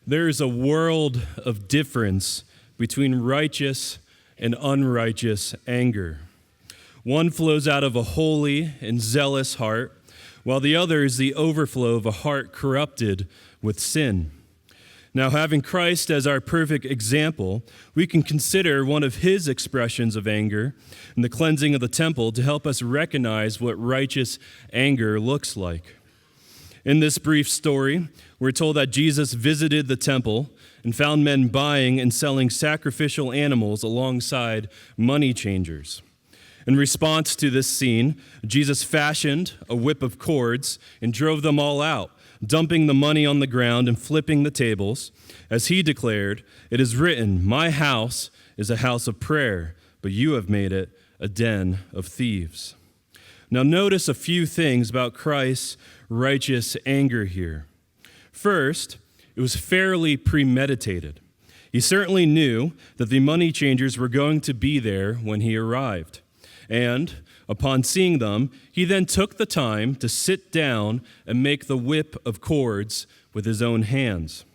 There is a world of difference between righteous and unrighteous anger. One flows out of a holy and zealous heart, while the other is the overflow of a heart corrupted with sin. Now, having Christ as our perfect example, we can consider one of his expressions of anger in the cleansing of the temple to help us recognize what righteous anger looks like. In this brief story, we're told that Jesus visited the temple and found men buying and selling sacrificial animals alongside money changers. In response to this scene, Jesus fashioned a whip of cords and drove them all out, dumping the money on the ground and flipping the tables. As he declared, "It is written, 'My house is a house of prayer, but you have made it a den of thieves.'" Now notice a few things about Christ's righteous anger here. First, it was fairly premeditated. He certainly knew that the money changers were going to be there when he arrived. And upon seeing them, he then took the time to sit down and make the whip of cords with his own hands.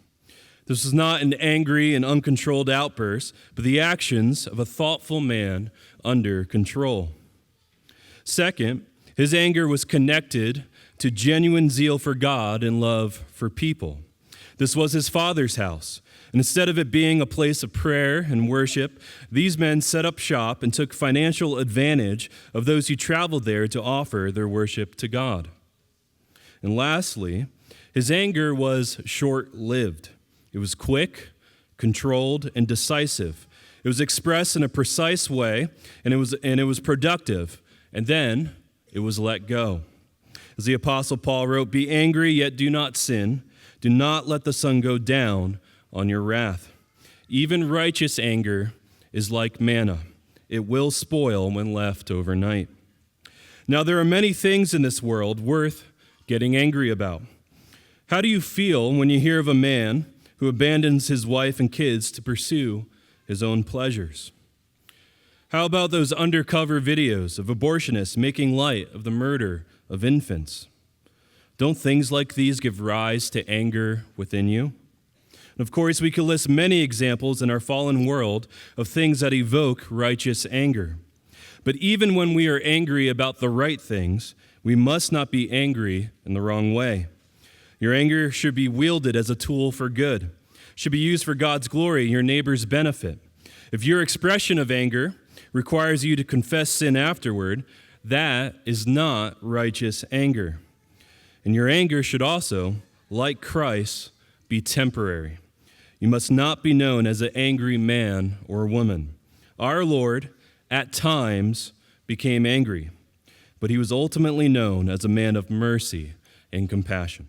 This was not an angry and uncontrolled outburst, but the actions of a thoughtful man under control. Second, his anger was connected to genuine zeal for God and love for people. This was his Father's house, and instead of it being a place of prayer and worship, these men set up shop and took financial advantage of those who traveled there to offer their worship to God. And lastly, his anger was short-lived. It was quick, controlled, and decisive. It was expressed in a precise way, and it was productive, and then it was let go. As the Apostle Paul wrote, "Be angry, yet do not sin. Do not let the sun go down on your wrath." Even righteous anger is like manna. It will spoil when left overnight. Now, there are many things in this world worth getting angry about. How do you feel when you hear of a man who abandons his wife and kids to pursue his own pleasures? How about those undercover videos of abortionists making light of the murder of infants? Don't things like these give rise to anger within you? And of course, we could list many examples in our fallen world of things that evoke righteous anger. But even when we are angry about the right things, we must not be angry in the wrong way. Your anger should be wielded as a tool for good, should be used for God's glory and your neighbor's benefit. If your expression of anger requires you to confess sin afterward, that is not righteous anger. And your anger should also, like Christ, be temporary. You must not be known as an angry man or woman. Our Lord, at times, became angry, but he was ultimately known as a man of mercy and compassion.